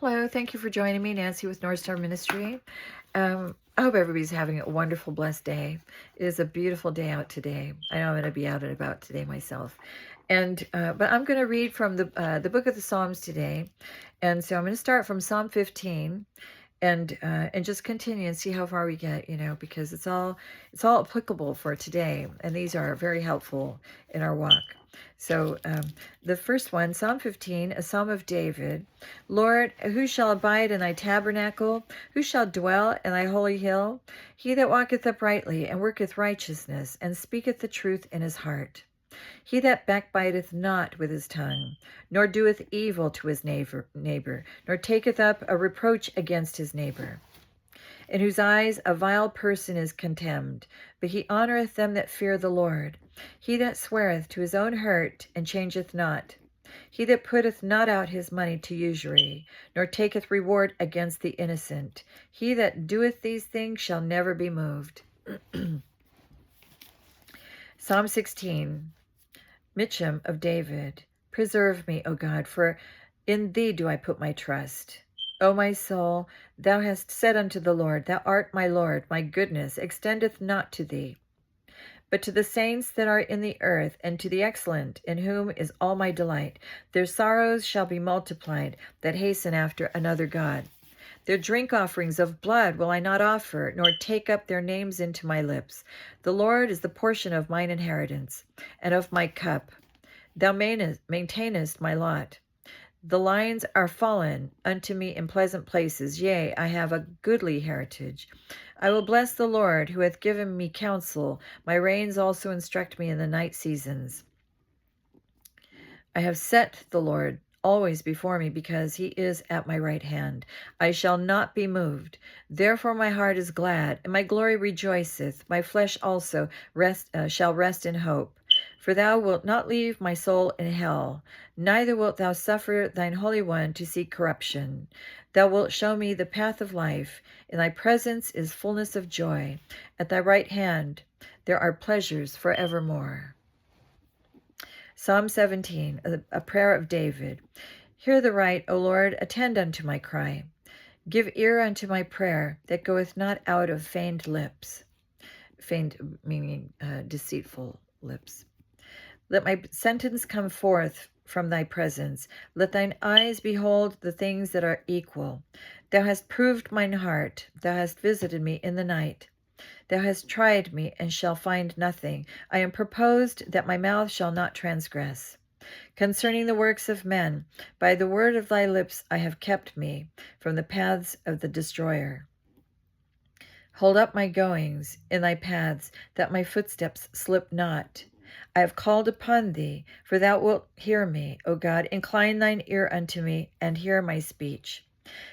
Hello, thank you for joining me, Nancy with North Star Ministry. I hope everybody's having a wonderful, blessed day. It is a beautiful day out today. I know I'm going to be out and about today myself, but I'm going to read from the book of the Psalms today, and so I'm going to start from Psalm 15, and just continue and see how far we get. Because it's all applicable for today, and these are very helpful in our walk. So the first one, Psalm 15, a psalm of David. Lord, who shall abide in thy tabernacle? Who shall dwell in thy holy hill? He that walketh uprightly and worketh righteousness and speaketh the truth in his heart. He that backbiteth not with his tongue, nor doeth evil to his neighbor, nor taketh up a reproach against his neighbor, in whose eyes a vile person is contemned, but he honoureth them that fear the Lord. He that sweareth to his own hurt and changeth not. He that putteth not out his money to usury, nor taketh reward against the innocent. He that doeth these things shall never be moved. Psalm 16, Mitcham of David. Preserve me, O God, for in thee do I put my trust. O my soul, thou hast said unto the Lord, Thou art my Lord, my goodness extendeth not to thee, but to the saints that are in the earth, and to the excellent, in whom is all my delight. Their sorrows shall be multiplied, that hasten after another God. Their drink offerings of blood will I not offer, nor take up their names into my lips. The Lord is the portion of mine inheritance, and of my cup. Thou maintainest my lot. The lines are fallen unto me in pleasant places. Yea, I have a goodly heritage. I will bless the Lord, who hath given me counsel. My reins also instruct me in the night seasons. I have set the Lord always before me, because he is at my right hand. I shall not be moved. Therefore my heart is glad, and my glory rejoiceth. My flesh also shall rest in hope. For thou wilt not leave my soul in hell, neither wilt thou suffer thine Holy One to see corruption. Thou wilt show me the path of life. In thy presence is fullness of joy. At thy right hand there are pleasures forevermore. Psalm 17, a prayer of David. Hear the right, O Lord, attend unto my cry. Give ear unto my prayer that goeth not out of feigned lips. Feigned meaning deceitful lips. Let my sentence come forth from thy presence. Let thine eyes behold the things that are equal. Thou hast proved mine heart. Thou hast visited me in the night. Thou hast tried me, and shall find nothing. I am proposed that my mouth shall not transgress. Concerning the works of men, by the word of thy lips I have kept me from the paths of the destroyer. Hold up my goings in thy paths, that my footsteps slip not. I have called upon thee, for thou wilt hear me. O God, incline thine ear unto me, and hear my speech.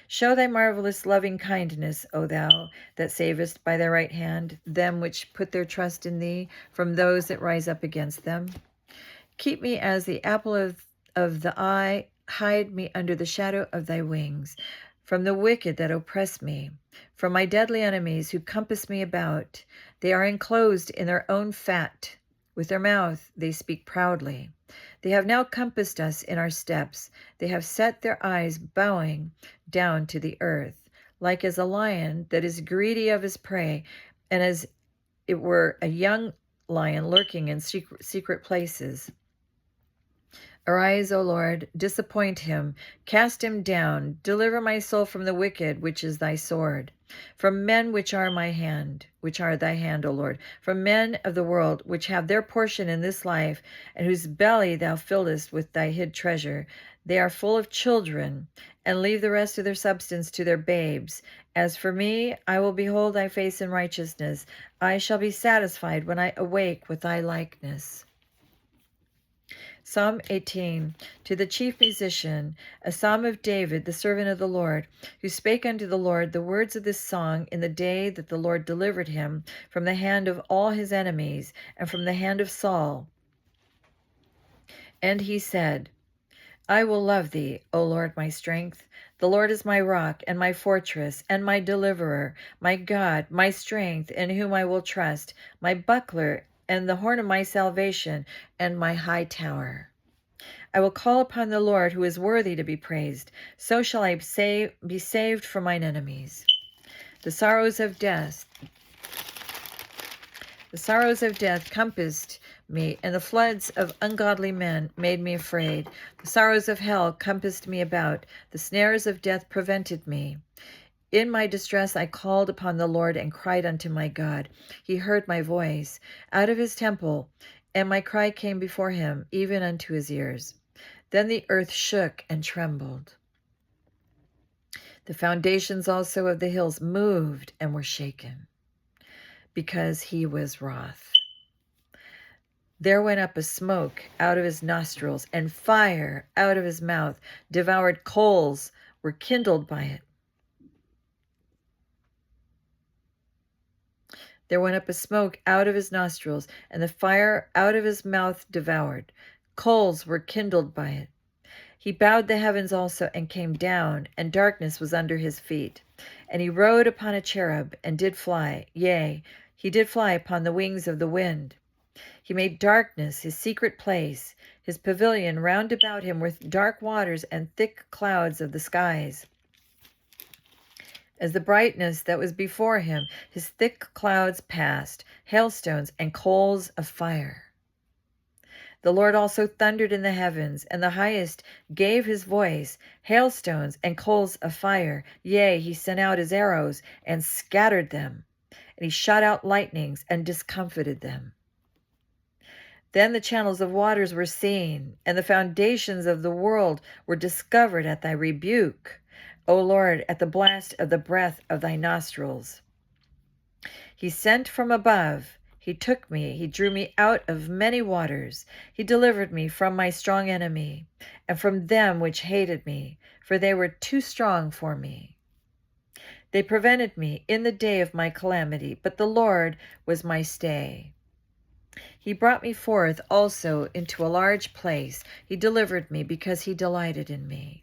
Show thy marvelous loving kindness, O thou that savest by thy right hand them which put their trust in thee from those that rise up against them. Keep me as the apple of the eye, hide me under the shadow of thy wings, from the wicked that oppress me, from my deadly enemies who compass me about. They are enclosed in their own fat. With their mouth they speak proudly. They have now compassed us in our steps. They have set their eyes bowing down to the earth, like as a lion that is greedy of his prey, and as it were a young lion lurking in secret places. Arise, O Lord, disappoint him, cast him down, deliver my soul from the wicked, which is thy sword, from men which are thy hand, O Lord, from men of the world, which have their portion in this life, and whose belly thou fillest with thy hid treasure. They are full of children, and leave the rest of their substance to their babes. As for me, I will behold thy face in righteousness. I shall be satisfied when I awake with thy likeness. Psalm 18, to the chief musician, a psalm of David, the servant of the Lord, who spake unto the Lord the words of this song in the day that the Lord delivered him from the hand of all his enemies, and from the hand of Saul. And he said, I will love thee, O Lord, my strength. The Lord is my rock, and my fortress, and my deliverer, my God, my strength, in whom I will trust, my buckler, and the horn of my salvation, and my high tower. I will call upon the Lord, who is worthy to be praised. So shall I be saved from mine enemies. The sorrows of death compassed me, and the floods of ungodly men made me afraid. The sorrows of hell compassed me about. The snares of death prevented me. In my distress I called upon the Lord and cried unto my God. He heard my voice out of his temple, and my cry came before him, even unto his ears. Then the earth shook and trembled. The foundations also of the hills moved and were shaken, because he was wroth. There went up a smoke out of his nostrils, and fire out of his mouth. Devoured coals were kindled by it. There went up a smoke out of his nostrils, and the fire out of his mouth devoured. Coals were kindled by it. He bowed the heavens also, and came down, and darkness was under his feet. And he rode upon a cherub, and did fly. Yea, he did fly upon the wings of the wind. He made darkness his secret place. His pavilion round about him with dark waters and thick clouds of the skies. As the brightness that was before him, his thick clouds passed, hailstones and coals of fire. The Lord also thundered in the heavens, and the highest gave his voice, hailstones and coals of fire. Yea, he sent out his arrows and scattered them, and he shot out lightnings and discomfited them. Then the channels of waters were seen, and the foundations of the world were discovered at thy rebuke, O Lord, at the blast of the breath of thy nostrils. He sent from above. He took me, he drew me out of many waters. He delivered me from my strong enemy, and from them which hated me, for they were too strong for me. They prevented me in the day of my calamity, but the Lord was my stay. He brought me forth also into a large place. He delivered me because he delighted in me.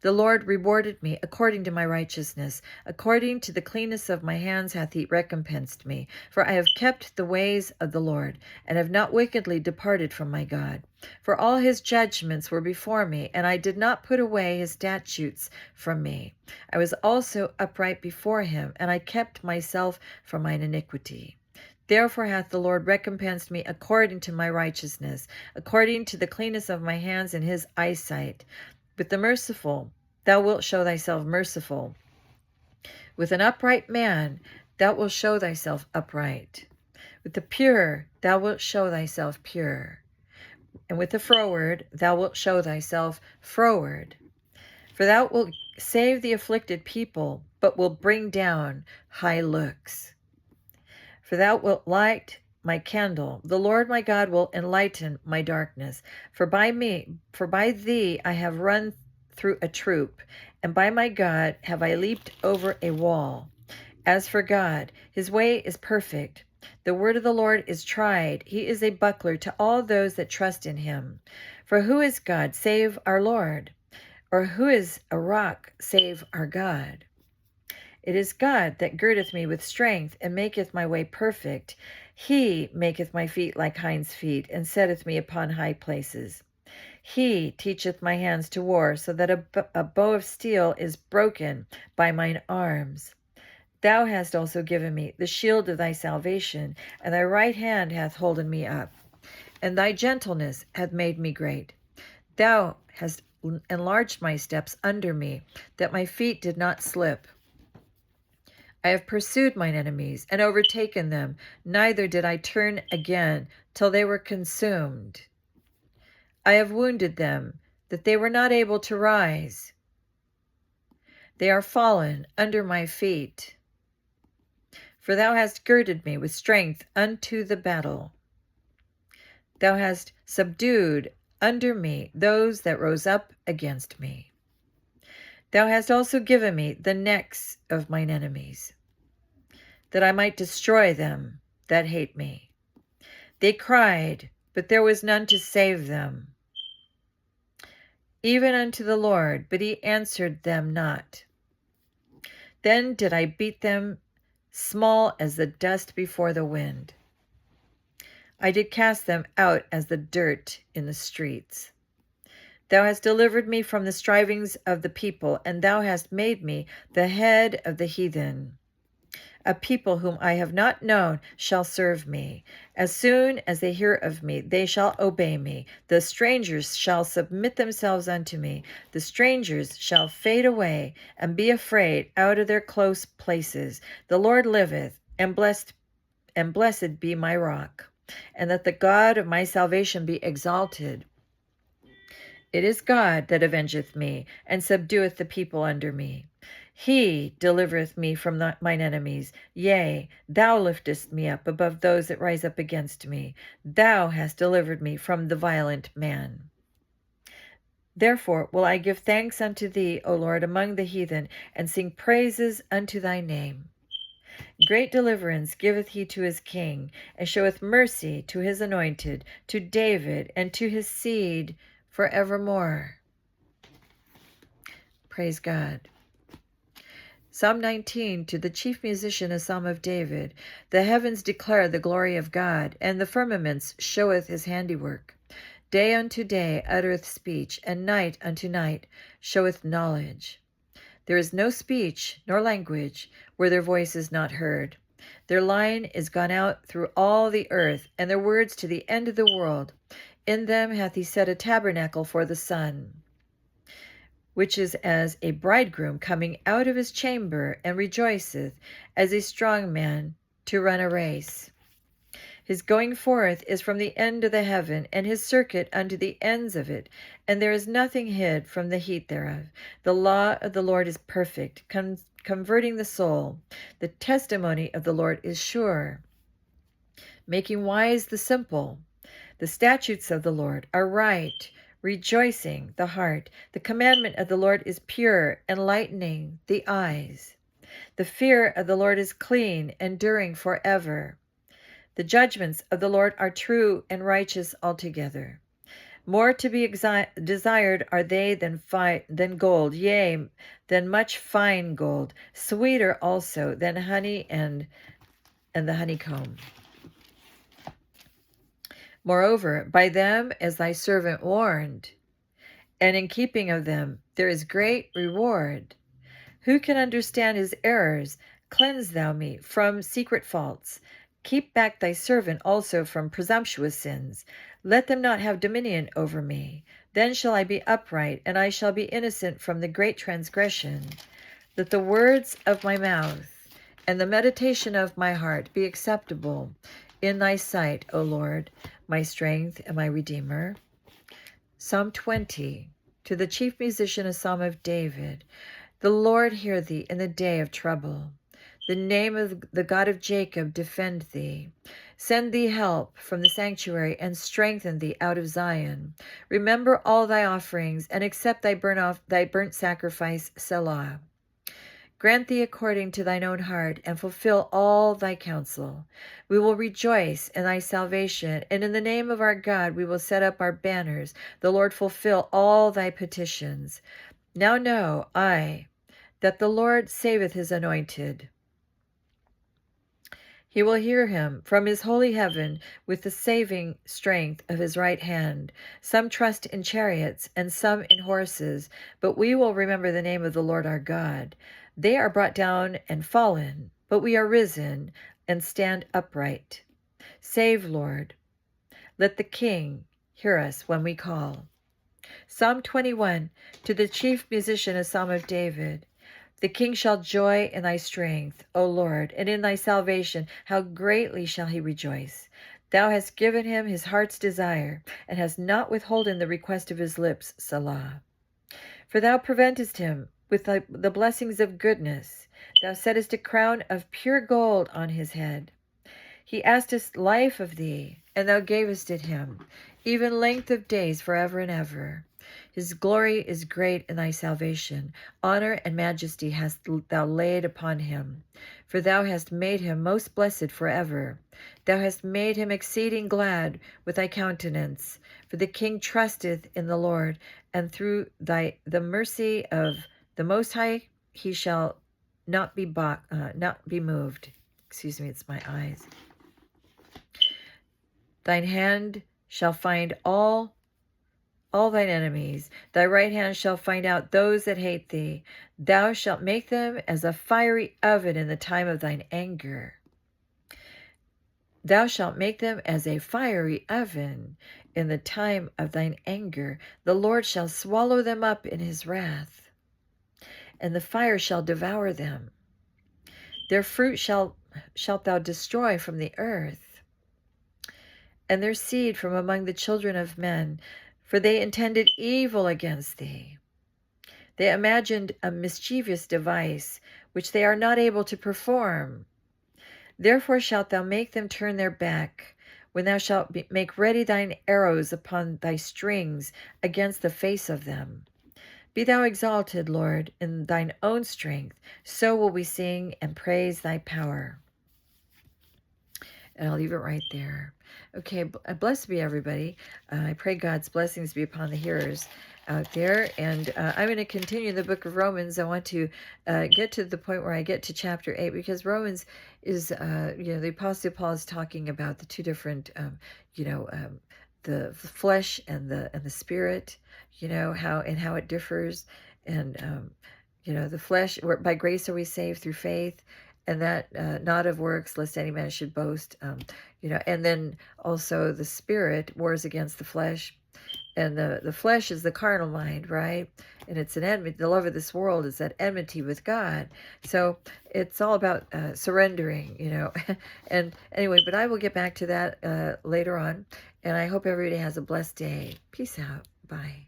The Lord rewarded me according to my righteousness. According to the cleanness of my hands hath he recompensed me. For I have kept the ways of the Lord, and have not wickedly departed from my God. For all his judgments were before me, and I did not put away his statutes from me. I was also upright before him, and I kept myself from mine iniquity. Therefore hath the Lord recompensed me according to my righteousness, according to the cleanness of my hands in his eyesight. With the merciful thou wilt show thyself merciful. With an upright man thou wilt show thyself upright. With the pure thou wilt show thyself pure. And with the froward thou wilt show thyself froward. For thou wilt save the afflicted people, but wilt bring down high looks. For thou wilt light my candle. The Lord my God will enlighten my darkness. For by thee I have run through a troop, and by my God have I leaped over a wall. As for God, his way is perfect. The word of the Lord is tried. He is a buckler to all those that trust in him. For who is God save our Lord? Or who is a rock save our God? It is God that girdeth me with strength, and maketh my way perfect. He maketh my feet like hinds' feet, and setteth me upon high places. He teacheth my hands to war, so that a bow of steel is broken by mine arms. Thou hast also given me the shield of thy salvation, and thy right hand hath holden me up, and thy gentleness hath made me great. Thou hast enlarged my steps under me, that my feet did not slip. I have pursued mine enemies and overtaken them, neither did I turn again till they were consumed. I have wounded them, that they were not able to rise. They are fallen under my feet. For thou hast girded me with strength unto the battle. Thou hast subdued under me those that rose up against me. Thou hast also given me the necks of mine enemies, that I might destroy them that hate me. They cried, but there was none to save them. Even unto the Lord, but he answered them not. Then did I beat them small as the dust before the wind. I did cast them out as the dirt in the streets. Thou hast delivered me from the strivings of the people, and thou hast made me the head of the heathen. A people whom I have not known shall serve me. As soon as they hear of me, they shall obey me. The strangers shall submit themselves unto me. The strangers shall fade away and be afraid out of their close places. The Lord liveth, and blessed be my rock, and that the God of my salvation be exalted. It is God that avengeth me, and subdueth the people under me. He delivereth me from mine enemies. Yea, thou liftest me up above those that rise up against me. Thou hast delivered me from the violent man. Therefore will I give thanks unto thee, O Lord, among the heathen, and sing praises unto thy name. Great deliverance giveth he to his king, and showeth mercy to his anointed, to David, and to his seed forevermore. Praise God. Psalm 19, to the chief musician, a psalm of David. The heavens declare the glory of God, and the firmaments showeth his handiwork. Day unto day uttereth speech, and night unto night showeth knowledge. There is no speech nor language where their voice is not heard. Their line is gone out through all the earth, and their words to the end of the world. In them hath he set a tabernacle for the sun, which is as a bridegroom coming out of his chamber, and rejoiceth as a strong man to run a race. His going forth is from the end of the heaven, and his circuit unto the ends of it, and there is nothing hid from the heat thereof. The law of the Lord is perfect, converting the soul. The testimony of the Lord is sure, making wise the simple. The statutes of the Lord are right, rejoicing the heart. The commandment of the Lord is pure, enlightening the eyes. The fear of the Lord is clean, enduring forever. The judgments of the Lord are true and righteous altogether. More to be desired are they than gold, yea, than much fine gold, sweeter also than honey and the honeycomb. Moreover, by them is thy servant warned, and in keeping of them there is great reward. Who can understand his errors? Cleanse thou me from secret faults. Keep back thy servant also from presumptuous sins. Let them not have dominion over me. Then shall I be upright, and I shall be innocent from the great transgression. Let the words of my mouth and the meditation of my heart be acceptable in thy sight, O Lord, my strength and my Redeemer. Psalm 20, to the chief musician, a psalm of David. The Lord hear thee in the day of trouble. The name of the God of Jacob defend thee. Send thee help from the sanctuary, and strengthen thee out of Zion. Remember all thy offerings, and accept thy burnt sacrifice, Selah. Grant thee according to thine own heart, and fulfill all thy counsel. We will rejoice in thy salvation, and in the name of our God we will set up our banners. The Lord fulfill all thy petitions. Now know I that the Lord saveth his anointed. He will hear him from his holy heaven with the saving strength of his right hand. Some trust in chariots and some in horses, but we will remember the name of the Lord our God. They are brought down and fallen, but we are risen and stand upright. Save, Lord. Let the King hear us when we call. Psalm 21, to the chief musician, a psalm of David. The king shall joy in thy strength, O Lord, and in thy salvation. How greatly shall he rejoice! Thou hast given him his heart's desire, and hast not withholden the request of his lips, Selah. For thou preventest him with the blessings of goodness. Thou settest a crown of pure gold on his head. He asked life of thee, and thou gavest it him, even length of days forever and ever. His glory is great in thy salvation. Honor and majesty hast thou laid upon him. For thou hast made him most blessed forever. Thou hast made him exceeding glad with thy countenance. For the king trusteth in the Lord, and through the mercy of the Most High he shall not be moved. Excuse me, it's my eyes. Thine hand shall find all all thine enemies. Thy right hand shall find out those that hate thee. Thou shalt make them as a fiery oven in the time of thine anger. Thou shalt make them as a fiery oven in the time of thine anger. The Lord shall swallow them up in his wrath, and the fire shall devour them. Their fruit shalt thou destroy from the earth, and their seed from among the children of men, for they intended evil against thee. They imagined a mischievous device, which they are not able to perform. Therefore shalt thou make them turn their back, when thou shalt make ready thine arrows upon thy strings against the face of them. Be thou exalted, Lord, in thine own strength. So will we sing and praise thy power. And I'll leave it right there. Okay, blessed be everybody. I pray God's blessings be upon the hearers out there. And I'm going to continue the book of Romans. I want to get to the point where I get to chapter 8, because Romans is, the Apostle Paul is talking about the two different, the flesh and the spirit, how it differs. And, the flesh, by grace are we saved through faith, and that not of works, lest any man should boast. And then also the spirit wars against the flesh, and the flesh is the carnal mind, right? And it's an enmity. The love of this world is that enmity with God. So it's all about surrendering, And anyway, but I will get back to that later on. And I hope everybody has a blessed day. Peace out. Bye.